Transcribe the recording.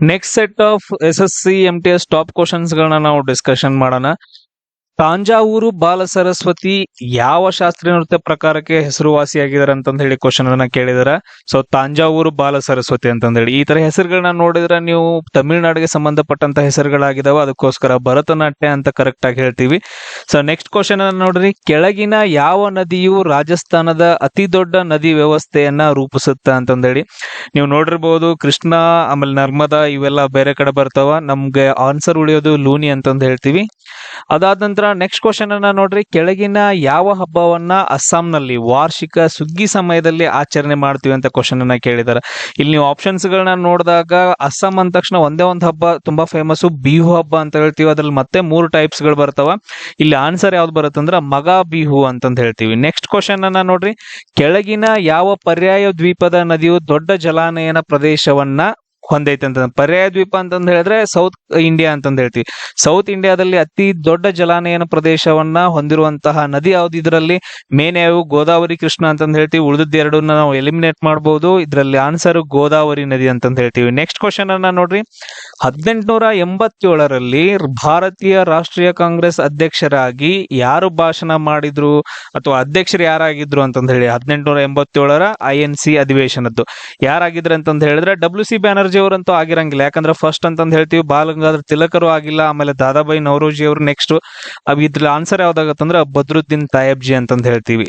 Next set of SSC MTS top questions ಗಳನ್ನ ನಾವು discussion ಮಾಡೋಣ. ತಾಂಜಾವೂರು ಬಾಲ ಸರಸ್ವತಿ ಯಾವ ಶಾಸ್ತ್ರೀಯ ನೃತ್ಯ ಪ್ರಕಾರಕ್ಕೆ ಹೆಸರುವಾಸಿಯಾಗಿದ್ದಾರೆ ಅಂತಂದ ಹೇಳಿ ಕ್ವಶನ್ ಅನ್ನ ಕೇಳಿದಾರೆ. ಸೊ ತಾಂಜಾವೂರು ಬಾಲ ಸರಸ್ವತಿ ಅಂತಂದ ಹೇಳಿ ಈ ತರ ಹೆಸರುಗಳನ್ನ ನೋಡಿದ್ರೆ ನೀವು ತಮಿಳುನಾಡಿಗೆ ಸಂಬಂಧಪಟ್ಟಂತ ಹೆಸರುಗಳಾಗಿದಾವ, ಅದಕ್ಕೋಸ್ಕರ ಭರತನಾಟ್ಯ ಅಂತ ಕರೆಕ್ಟ್ ಆಗಿ ಹೇಳ್ತೀವಿ. ಸೊ ನೆಕ್ಸ್ಟ್ ಕ್ವಶನ್ ಅನ್ನ ನೋಡ್ರಿ, ಕೆಳಗಿನ ಯಾವ ನದಿಯು ರಾಜಸ್ಥಾನದ ಅತಿ ದೊಡ್ಡ ನದಿ ವ್ಯವಸ್ಥೆಯನ್ನ ರೂಪಿಸುತ್ತೆ ಅಂತಂದ ಹೇಳಿ. ನೀವು ನೋಡಿರ್ಬಹುದು ಕೃಷ್ಣ ಆಮೇಲೆ ನರ್ಮದಾ ಇವೆಲ್ಲ ಬೇರೆ ಕಡೆ ಬರ್ತಾವ, ನಮ್ಗೆ ಆನ್ಸರ್ ಉಳಿಯೋದು ಲೂನಿ ಅಂತಂದ ಹೇಳ್ತೀವಿ. ಅದಾದ ನಂತರ ನೆಕ್ಸ್ಟ್ ಕ್ವಶನ್ ಅನ್ನ ನೋಡ್ರಿ, ಕೆಳಗಿನ ಯಾವ ಹಬ್ಬವನ್ನ ಅಸ್ಸಾಂನಲ್ಲಿ ವಾರ್ಷಿಕ ಸುಗ್ಗಿ ಸಮಯದಲ್ಲಿ ಆಚರಣೆ ಮಾಡ್ತೀವಿ ಅಂತ ಕ್ವಶನ್ ಅನ್ನ ಕೇಳಿದಾರೆ. ಇಲ್ಲಿ ನೀವು ಆಪ್ಷನ್ಸ್ ಗಳನ್ನ ನೋಡಿದಾಗ ಅಸ್ಸಾಂ ಅಂದ ತಕ್ಷಣ ಒಂದೇ ಒಂದು ಹಬ್ಬ ತುಂಬಾ ಫೇಮಸ್, ಬಿಹು ಹಬ್ಬ ಅಂತ ಹೇಳ್ತೀವಿ. ಅದ್ರಲ್ಲಿ ಮತ್ತೆ 3 ಟೈಪ್ಸ್ ಗಳು ಬರ್ತಾವ. ಇಲ್ಲಿ ಆನ್ಸರ್ ಯಾವ್ದು ಬರುತ್ತೆ ಅಂದ್ರೆ ಮಗಾ ಬಿಹು ಅಂತಂದ ಹೇಳ್ತೀವಿ. ನೆಕ್ಸ್ಟ್ ಕ್ವಶನ್ ಅನ್ನ ನೋಡ್ರಿ, ಕೆಳಗಿನ ಯಾವ ಪರ್ಯಾಯ ದ್ವೀಪದ ನದಿಯು ದೊಡ್ಡ ಜಲಾನಯನ ಪ್ರದೇಶವನ್ನ ಹೊಂದೈತೆ ಅಂತ. ಪರ್ಯಾಯ ದ್ವೀಪ ಅಂತಂದ ಹೇಳಿದ್ರೆ ಸೌತ್ ಇಂಡಿಯಾ ಅಂತಂದ ಹೇಳ್ತೀವಿ. ಸೌತ್ ಇಂಡಿಯಾದಲ್ಲಿ ಅತಿ ದೊಡ್ಡ ಜಲಾನಯನ ಪ್ರದೇಶವನ್ನ ಹೊಂದಿರುವಂತಹ ನದಿ ಯಾವ್ದು? ಇದರಲ್ಲಿ ಮೇನ್ ಯಾವ ಗೋದಾವರಿ, ಕೃಷ್ಣ ಅಂತಂದ ಹೇಳ್ತೀವಿ. ಉಳಿದದ್ದು ಎರಡನ್ನ ನಾವು ಎಲಿಮಿನೇಟ್ ಮಾಡಬಹುದು. ಇದರಲ್ಲಿ ಆನ್ಸರ್ ಗೋದಾವರಿ ನದಿ ಅಂತಂದ ಹೇಳ್ತೀವಿ. ನೆಕ್ಸ್ಟ್ ಕ್ವಶನ್ ಅನ್ನ ನೋಡ್ರಿ, 1887ರಲ್ಲಿ ಭಾರತೀಯ ರಾಷ್ಟ್ರೀಯ ಕಾಂಗ್ರೆಸ್ ಅಧ್ಯಕ್ಷರಾಗಿ ಯಾರು ಭಾಷಣ ಮಾಡಿದ್ರು ಅಥವಾ ಅಧ್ಯಕ್ಷರು ಯಾರಾಗಿದ್ರು ಅಂತಂದ ಹೇಳಿ 1887ರ INC ಅಧಿವೇಶನದ್ದು ಯಾರಾಗಿದ್ರು ಅಂತಂದ ಹೇಳಿದ್ರೆ WC ಬ್ಯಾನರ್ಜಿ ಅವರಂತೂ ಆಗಿರಂಗಿಲ್ಲ, ಯಾಕಂದ್ರೆ ಫಸ್ಟ್ ಅಂತಂದ ಹೇಳ್ತೀವಿ ಬಾಲ್ ಗಂಗಾಧರ್ ತಿಲಕರು ಆಗಿಲ್ಲ, ಆಮೇಲೆ ದಾದಾಬಾಯಿ ನವರೋಜಿ ಅವರು ನೆಕ್ಸ್ಟ್. ಇದ್ರಲ್ಲಿ ಆನ್ಸರ್ ಯಾವ್ದಾಗತ್ತಂದ್ರೆ ಬದ್ರುದ್ದೀನ್ ತಾಯಬ್ಜಿ ಅಂತಂದ ಹೇಳ್ತೀವಿ.